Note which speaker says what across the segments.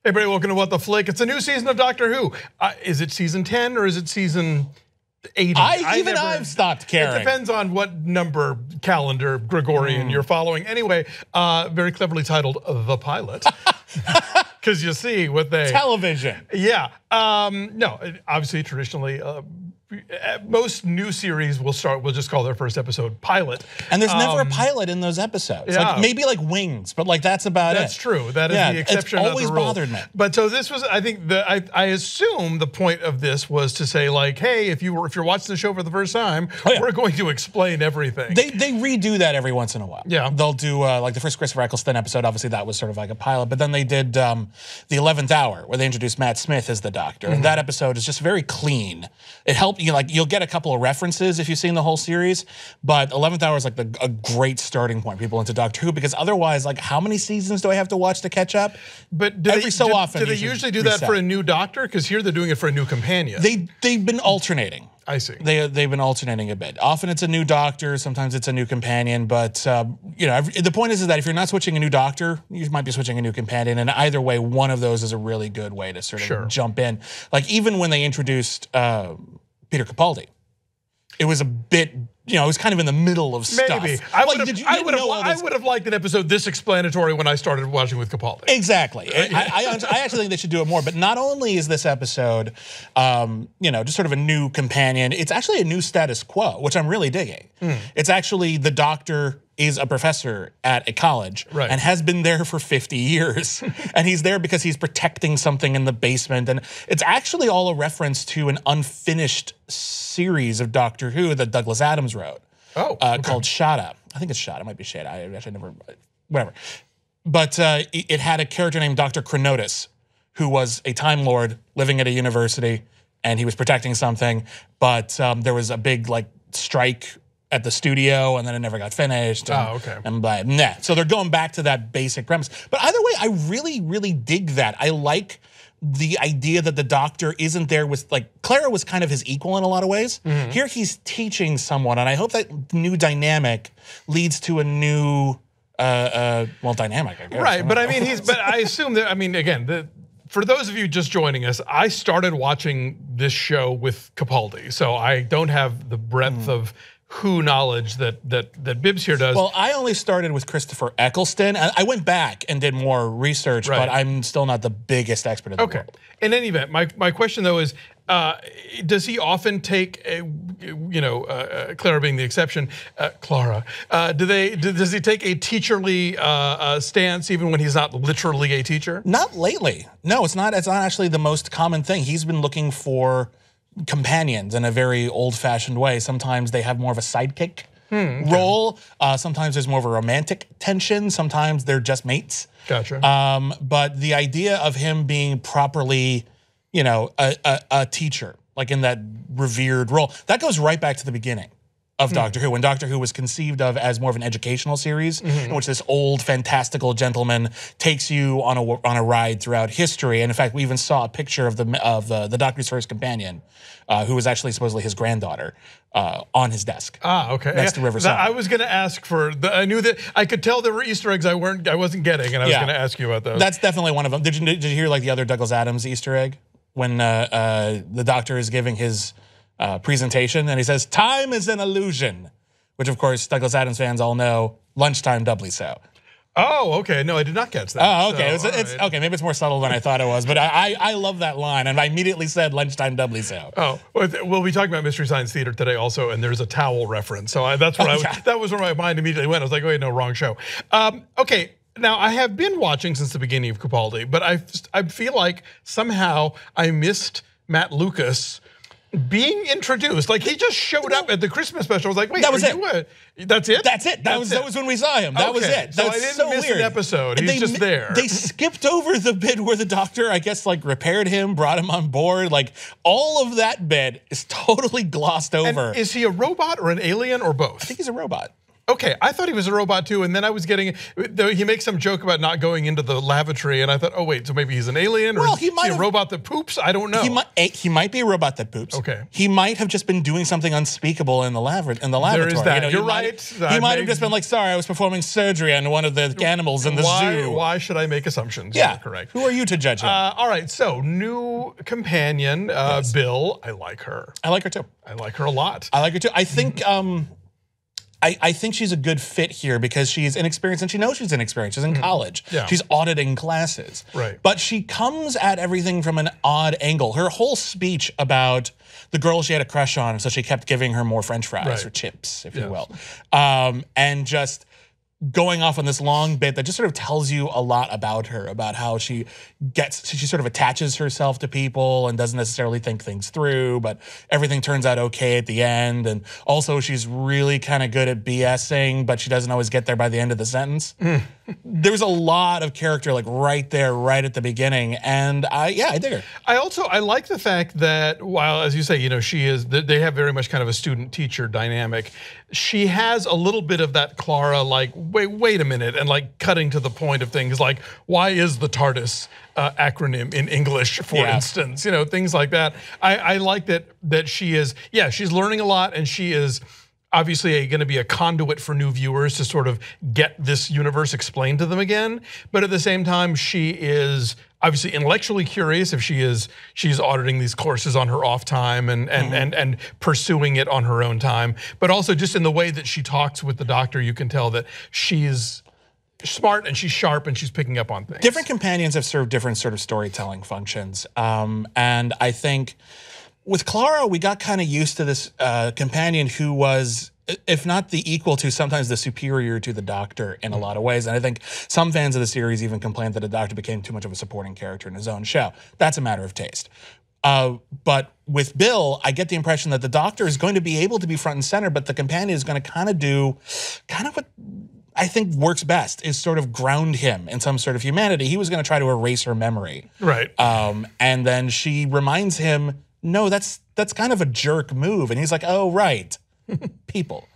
Speaker 1: Hey, everybody, welcome to What the Flick. It's a new season of Doctor Who. Is it season 10 or is it season 80?
Speaker 2: I've stopped caring.
Speaker 1: It depends on what number calendar Gregorian you're following. Anyway, very cleverly titled The Pilot. Because you see what they...
Speaker 2: Television.
Speaker 1: Yeah. No, obviously, traditionally... most new series will just call their first episode pilot.
Speaker 2: And there's never a pilot in those episodes.
Speaker 1: Yeah.
Speaker 2: Like maybe like Wings, but like that's about
Speaker 1: That's true. That is the exception.
Speaker 2: It's always
Speaker 1: not the rule.
Speaker 2: bothered me.
Speaker 1: But so this was, I think, I assume the point of this was to say like, hey, if you're watching the show for the first time, we're going to explain everything.
Speaker 2: They redo that every once in a while.
Speaker 1: Yeah.
Speaker 2: They'll do like the first Christopher Eccleston episode. Obviously, that was sort of like a pilot. But then they did the 11th Hour, where they introduced Matt Smith as the Doctor, and that episode is just very clean. It helped you you'll get a couple of references if you've seen the whole series, but 11th Hour is like a great starting point people into Doctor Who, because otherwise, like, how many seasons do I have to watch to catch up?
Speaker 1: But
Speaker 2: every so often,
Speaker 1: do they usually do that for a new Doctor? Because here they're doing it for a new companion.
Speaker 2: They've been alternating.
Speaker 1: I see.
Speaker 2: They've been alternating a bit. Often it's a new Doctor, sometimes it's a new companion, but the point is that if you're not switching a new Doctor, you might be switching a new companion, and either way, one of those is a really good way to sort of jump in. Like even when they introduced Peter Capaldi, it was a bit, it was kind of in the middle of stuff.
Speaker 1: Maybe. I would have liked an episode this explanatory when I started watching with Capaldi.
Speaker 2: Exactly. I actually think they should do it more. But not only is this episode, just sort of a new companion, it's actually a new status quo, which I'm really digging. It's actually the Doctor is a professor at a college and has been there for 50 years. And he's there because he's protecting something in the basement. And it's actually all a reference to an unfinished series of Doctor Who that Douglas Adams wrote called Shada. I think it's Shada. It might be Shada. I actually never, whatever. But it had a character named Dr. Chronotis, who was a Time Lord living at a university, and he was protecting something. But there was a big strike at the studio, and then it never got finished. And so they're going back to that basic premise. But either way, I really, really dig that. I like the idea that the Doctor isn't there with, Clara was kind of his equal in a lot of ways. Here he's teaching someone, and I hope that new dynamic leads to a new, dynamic, I guess.
Speaker 1: Right, but I mean, but I assume that, again, for those of you just joining us, I started watching this show with Capaldi, so I don't have the breadth of Who knowledge that Bibbs here does.
Speaker 2: Well, I only started with Christopher Eccleston. I went back and did more research, but I'm still not the biggest expert in the world.
Speaker 1: In any event, my question though is, does he often take, Clara being the exception, Clara, does he take a teacherly stance even when he's not literally a teacher?
Speaker 2: Not lately. No, it's not actually the most common thing. He's been looking for companions in a very old-fashioned way. Sometimes they have more of a sidekick role. Sometimes there's more of a romantic tension. Sometimes they're just mates.
Speaker 1: Gotcha.
Speaker 2: But the idea of him being properly, a teacher, like in that revered role, that goes right back to the beginning of Doctor Who, when Doctor Who was conceived of as more of an educational series, in which this old fantastical gentleman takes you on a ride throughout history. And in fact, we even saw a picture of the Doctor's first companion, who was actually supposedly his granddaughter, on his desk. Next to Riverside.
Speaker 1: I was going to ask I knew that I could tell there were Easter eggs I wasn't getting, and I was going to ask you about those.
Speaker 2: That's definitely one of them. Did you hear the other Douglas Adams Easter egg when the Doctor is giving his presentation, and he says, "Time is an illusion," which of course Douglas Adams fans all know, lunchtime doubly so.
Speaker 1: Oh, okay. No, I did not catch that.
Speaker 2: Oh, okay. So, okay, maybe it's more subtle than I thought it was, but I love that line, and I immediately said lunchtime doubly so.
Speaker 1: Oh, we'll be talking about Mystery Science Theater today also, and there's a towel reference. So that's where that was where my mind immediately went. I was like, wait, no, wrong show. Okay. Now, I have been watching since the beginning of Capaldi, but I feel like somehow I missed Matt Lucas being introduced. Like, he just showed up at the Christmas special. I was like, wait,
Speaker 2: that was it.
Speaker 1: That's it?
Speaker 2: That's it. That was when we saw him. That was it.
Speaker 1: So I didn't miss an episode. He's just there.
Speaker 2: They skipped over the bit where the Doctor, I guess, repaired him, brought him on board. All of that bit is totally glossed over.
Speaker 1: And is he a robot or an alien or both?
Speaker 2: I think he's a robot.
Speaker 1: Okay, I thought he was a robot too, and then I was getting, he makes some joke about not going into the lavatory, and I thought, oh wait, so maybe he's an alien, or is he a robot that poops? I don't know.
Speaker 2: He might be a robot that poops.
Speaker 1: Okay.
Speaker 2: He might have just been doing something unspeakable in the lavatory.
Speaker 1: There is that. You're right.
Speaker 2: He might have just been like, sorry, I was performing surgery on one of the animals in the zoo.
Speaker 1: Why should I make assumptions?
Speaker 2: Yeah,
Speaker 1: correct.
Speaker 2: Who are you to judge him?
Speaker 1: All right, so new companion, Bill. I like her.
Speaker 2: I like her too.
Speaker 1: I like her a lot.
Speaker 2: I like her too. I think I think she's a good fit here because she's inexperienced and she knows she's inexperienced. She's in college.
Speaker 1: Yeah.
Speaker 2: She's auditing classes.
Speaker 1: Right.
Speaker 2: But she comes at everything from an odd angle. Her whole speech about the girl she had a crush on, so she kept giving her more French fries or chips, if you will. And just going off on this long bit that just sort of tells you a lot about her, about how she sort of attaches herself to people and doesn't necessarily think things through, but everything turns out okay at the end. And also she's really kind of good at BSing, but she doesn't always get there by the end of the sentence. There's a lot of character like right there, right at the beginning. And I dig her. I
Speaker 1: like the fact that while, as you say, you know, they have very much kind of a student-teacher dynamic. She has a little bit of that Clara, like, wait a minute, and like cutting to the point of things like, why is the TARDIS acronym in English, for instance? You know, things like that. I like that she is, she's learning a lot, and she is obviously going to be a conduit for new viewers to sort of get this universe explained to them again. But at the same time, she is obviously intellectually curious if she's auditing these courses on her off time and pursuing it on her own time. But also just in the way that she talks with the doctor, you can tell that she's smart and she's sharp and she's picking up on things.
Speaker 2: Different companions have served different sort of storytelling functions. And I think with Clara, we got kind of used to this companion who was, if not the equal to, sometimes the superior to the Doctor in a lot of ways. And I think some fans of the series even complained that the Doctor became too much of a supporting character in his own show. That's a matter of taste. But with Bill, I get the impression that the Doctor is going to be able to be front and center, but the companion is going to kind of do what I think works best, is sort of ground him in some sort of humanity. He was going to try to erase her memory.
Speaker 1: Right.
Speaker 2: And then she reminds him, no, that's kind of a jerk move. And he's like, oh, right. People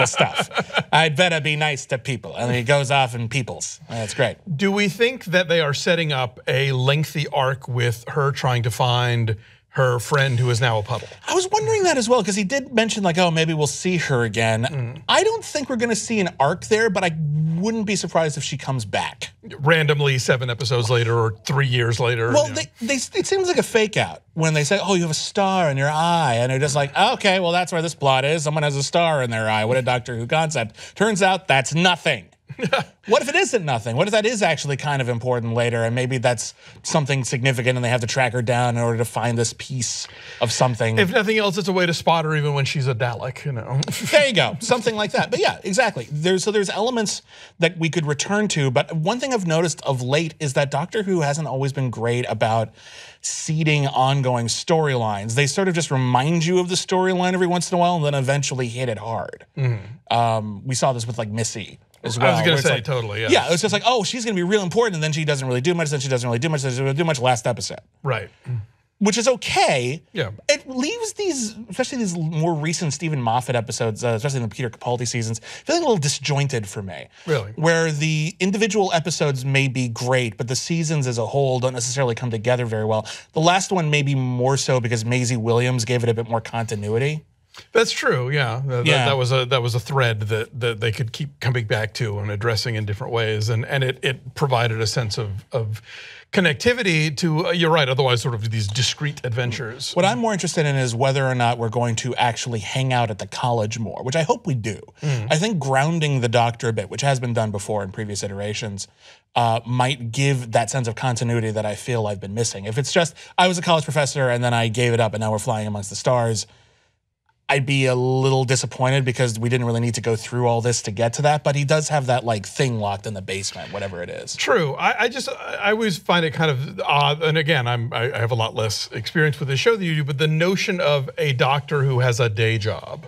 Speaker 2: stuff. I'd better be nice to people. And he goes off and peoples. That's great.
Speaker 1: Do we think that they are setting up a lengthy arc with her trying to find her friend who is now a puddle?
Speaker 2: I was wondering that as well, because he did mention like, oh, maybe we'll see her again. I don't think we're going to see an arc there, but I wouldn't be surprised if she comes back.
Speaker 1: Randomly 7 episodes later or 3 years later.
Speaker 2: Well, it seems like a fake out when they say, oh, you have a star in your eye. And they're just like, okay, well, that's where this plot is. Someone has a star in their eye. What a Doctor Who concept. Turns out that's nothing. What if it isn't nothing? What if that is actually kind of important later, and maybe that's something significant and they have to track her down in order to find this piece of something?
Speaker 1: If nothing else, it's a way to spot her even when she's a Dalek, you know.
Speaker 2: There you go, something like that. But yeah, exactly. There's elements that we could return to, but one thing I've noticed of late is that Doctor Who hasn't always been great about seeding ongoing storylines. They sort of just remind you of the storyline every once in a while and then eventually hit it hard. We saw this with like Missy as well.
Speaker 1: I was going to say, like, totally, yeah.
Speaker 2: Yeah, it's just like, oh, she's going to be real important, and then she doesn't really do much, then she doesn't really do much, then she doesn't do much last episode.
Speaker 1: Right.
Speaker 2: Which is okay.
Speaker 1: Yeah.
Speaker 2: It leaves these, especially these more recent Stephen Moffat episodes, especially in the Peter Capaldi seasons, feeling a little disjointed for me.
Speaker 1: Really?
Speaker 2: Where the individual episodes may be great, but the seasons as a whole don't necessarily come together very well. The last one may be more so because Maisie Williams gave it a bit more continuity.
Speaker 1: That's true, yeah. That was a thread that they could keep coming back to and addressing in different ways, and it provided a sense of connectivity to, you're right, otherwise sort of these discrete adventures.
Speaker 2: What I'm more interested in is whether or not we're going to actually hang out at the college more, which I hope we do. I think grounding the Doctor a bit, which has been done before in previous iterations, might give that sense of continuity that I feel I've been missing. If it's just, I was a college professor and then I gave it up and now we're flying amongst the stars, I'd be a little disappointed because we didn't really need to go through all this to get to that, but he does have that like thing locked in the basement, whatever it is.
Speaker 1: True. I always find it kind of odd, and again, I have a lot less experience with this show than you do, but the notion of a doctor who has a day job.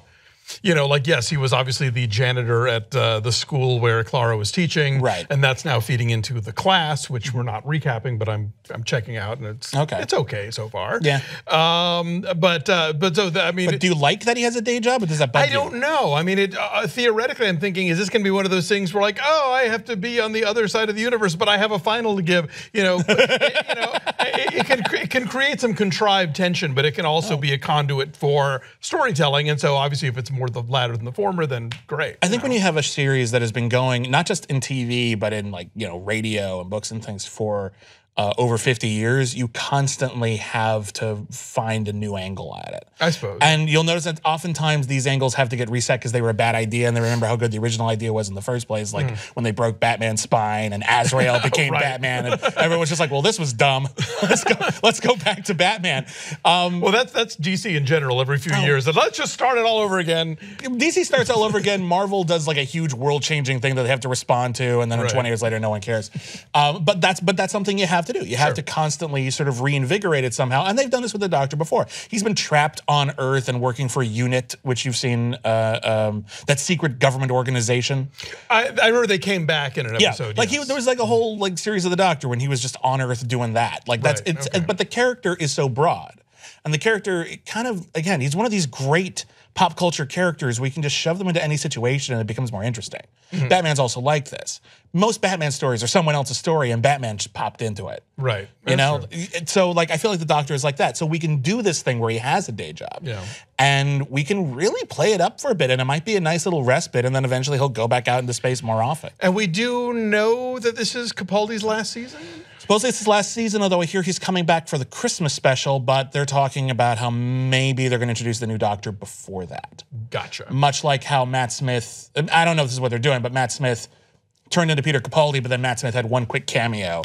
Speaker 1: You know, like, yes, he was obviously the janitor at the school where Clara was teaching.
Speaker 2: Right.
Speaker 1: And that's now feeding into the class, which we're not recapping, but I'm checking out, and it's okay so far.
Speaker 2: Yeah.
Speaker 1: But
Speaker 2: do you like that he has a day job, or does that bug you?
Speaker 1: I don't know. I mean, theoretically, I'm thinking, is this going to be one of those things where, like, oh, I have to be on the other side of the universe, but I have a final to give. You know, it can create some contrived tension, but it can also be a conduit for storytelling. And so, obviously, if it's more the latter than the former, then great.
Speaker 2: I think when you have a series that has been going not just in TV, but in, like, you know, radio and books and things for over 50 years, you constantly have to find a new angle at it.
Speaker 1: I suppose.
Speaker 2: And you'll notice that oftentimes these angles have to get reset because they were a bad idea, and they remember how good the original idea was in the first place, like when they broke Batman's spine and Azrael became Batman, and everyone's just like, well, this was dumb. Let's go back to Batman.
Speaker 1: Well, that's DC in general every few years. And let's just start it all over again.
Speaker 2: DC starts all over again. Marvel does like a huge world-changing thing that they have to respond to, and then 20 years later, no one cares. But that's something you have to do. You have to constantly sort of reinvigorate it somehow, and they've done this with the Doctor before. He's been trapped on Earth and working for UNIT, which you've seen, that secret government organization.
Speaker 1: I remember they came back in an episode.
Speaker 2: Like there was like a whole like series of the Doctor when he was just on Earth doing that. Like but the character is so broad, and the character kind of, again, he's one of these great pop culture characters. We can just shove them into any situation and it becomes more interesting. Batman's also like this. Most Batman stories are someone else's story and Batman just popped into it.
Speaker 1: Right.
Speaker 2: You know? So like I feel like the Doctor is like that. So we can do this thing where he has a day job.
Speaker 1: Yeah.
Speaker 2: And we can really play it up for a bit, and it might be a nice little respite, and then eventually he'll go back out into space more often.
Speaker 1: And we do know that this is Capaldi's last season?
Speaker 2: Supposedly it's his last season, although I hear he's coming back for the Christmas special, but they're talking about how maybe they're going to introduce the new Doctor before that.
Speaker 1: Gotcha.
Speaker 2: Much like how Matt Smith, I don't know if this is what they're doing, but Matt Smith turned into Peter Capaldi, but then Matt Smith had one quick cameo.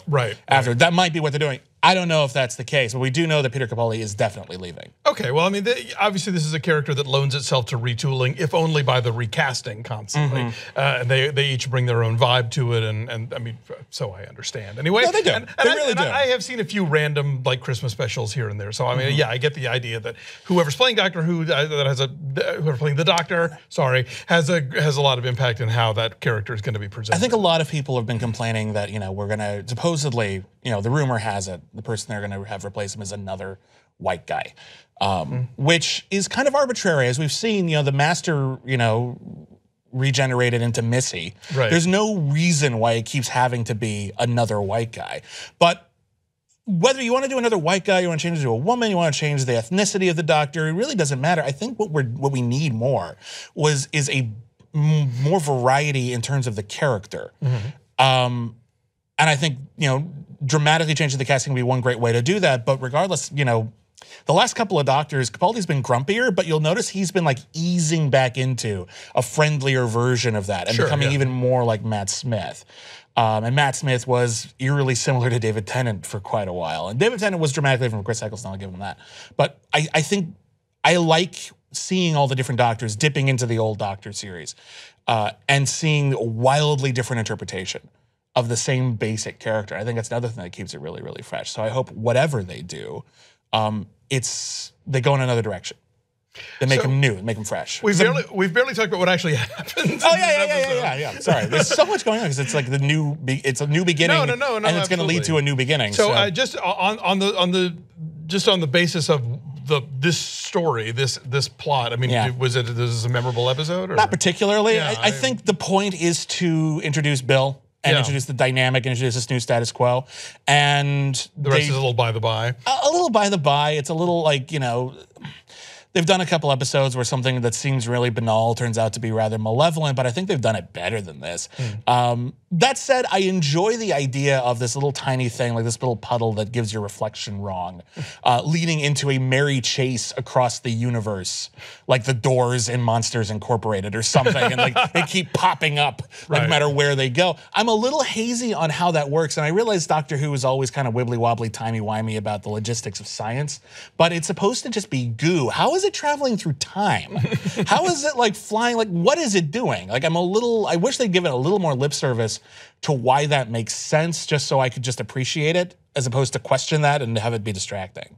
Speaker 2: After. That might be what they're doing. I don't know if that's the case, but we do know that Peter Capaldi is definitely leaving.
Speaker 1: Okay, well, I mean, obviously this is a character that loans itself to retooling, if only by the recasting constantly. And they each bring their own vibe to it, and I mean, so I understand. Anyway,
Speaker 2: no, they do. They really do.
Speaker 1: I have seen a few random like Christmas specials here and there, so I mean, yeah, I get the idea that whoever's playing Doctor Who, whoever's playing the Doctor, has a lot of impact in how that character is going to be presented.
Speaker 2: I think a lot of people have been complaining that, you know, we're going to supposedly, you know, the rumor has it, the person they're going to have replace him is another white guy, which is kind of arbitrary. As we've seen, you know, the Master, you know, regenerated into Missy. There's no reason why it keeps having to be another white guy. But whether you want to do another white guy, you want to change it to a woman, you want to change the ethnicity of the Doctor, it really doesn't matter. I think what we need more is a more variety in terms of the character. And I think, you know, dramatically changing the casting would be one great way to do that. But regardless, you know, the last couple of Doctors, Capaldi's been grumpier, but you'll notice he's been like easing back into a friendlier version of that and becoming even more like Matt Smith. And Matt Smith was eerily similar to David Tennant for quite a while. And David Tennant was dramatically different from Chris Eccleston, I'll give him that. But I think I like seeing all the different Doctors dipping into the old Doctor series and seeing a wildly different interpretation of the same basic character. I think that's another thing that keeps it really, really fresh. So I hope whatever they do, they go in another direction. They make them new, make them fresh.
Speaker 1: We've barely talked about what actually happens.
Speaker 2: Oh yeah. Sorry, there's so much going on because it's like it's a new beginning.
Speaker 1: No,
Speaker 2: and it's going to lead to a new beginning.
Speaker 1: So just on the basis of this story, this plot. I mean, was this a memorable episode? Or?
Speaker 2: Not particularly.
Speaker 1: Yeah,
Speaker 2: I think the point is to introduce Bill. And introduce the dynamic, introduce this new status quo. And
Speaker 1: the rest is a little by the by.
Speaker 2: A little by the by. It's a little like, you know, they've done a couple episodes where something that seems really banal turns out to be rather malevolent, but I think they've done it better than this. That said, I enjoy the idea of this little tiny thing, like this little puddle that gives your reflection wrong, leading into a merry chase across the universe, like the Doors in Monsters Incorporated or something, and like they keep popping up no matter where they go. I'm a little hazy on how that works, and I realize Doctor Who is always kind of wibbly-wobbly, timey-wimey about the logistics of science, but it's supposed to just be goo. How is it traveling through time? How is it like flying? Like, what is it doing? Like, I wish they'd give it a little more lip service to why that makes sense, just so I could just appreciate it, as opposed to question that and have it be distracting.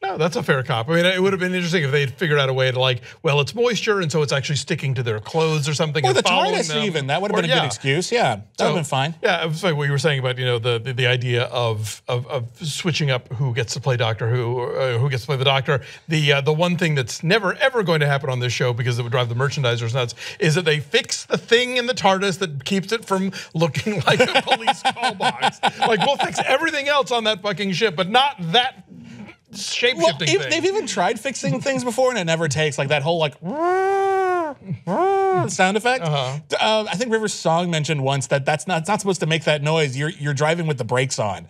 Speaker 1: No, that's a fair cop. I mean, it would have been interesting if they'd figured out a way to like, well, it's moisture, and so it's actually sticking to their clothes or something.
Speaker 2: Or
Speaker 1: and
Speaker 2: the
Speaker 1: following
Speaker 2: TARDIS
Speaker 1: them.
Speaker 2: even. That would have been a good excuse. Yeah, that would have been fine.
Speaker 1: Yeah, it was like what you were saying about, you know, the idea of switching up who gets to play Doctor who gets to play the Doctor. The one thing that's never ever going to happen on this show, because it would drive the merchandisers nuts, is that they fix the thing in the TARDIS that keeps it from looking like a police call box. Like, we'll fix everything else on that fucking ship, but not that shape-shifting thing.
Speaker 2: They've even tried fixing things before, and it never takes. Like that whole like sound effect. I think River's Song mentioned once that it's not supposed to make that noise. You're driving with the brakes on.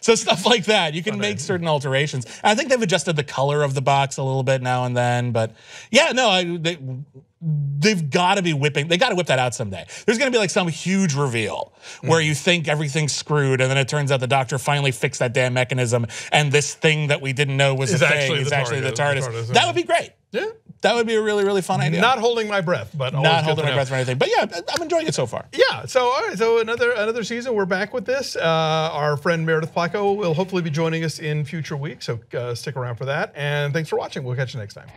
Speaker 2: So stuff like that, you can make certain alterations. And I think they've adjusted the color of the box a little bit now and then, but yeah, no, they've got to be whipping. They got to whip that out someday. There's going to be like some huge reveal where you think everything's screwed, and then it turns out the Doctor finally fixed that damn mechanism, and this thing that we didn't know was a thing is actually the TARDIS. That would be great.
Speaker 1: Yeah.
Speaker 2: That would be a really, really fun idea.
Speaker 1: Not holding my breath, but
Speaker 2: not holding my breath for anything. But yeah, I'm enjoying it so far.
Speaker 1: Yeah. So all right. So another season. We're back with this. Our friend Meredith Placco will hopefully be joining us in future weeks. So stick around for that. And thanks for watching. We'll catch you next time.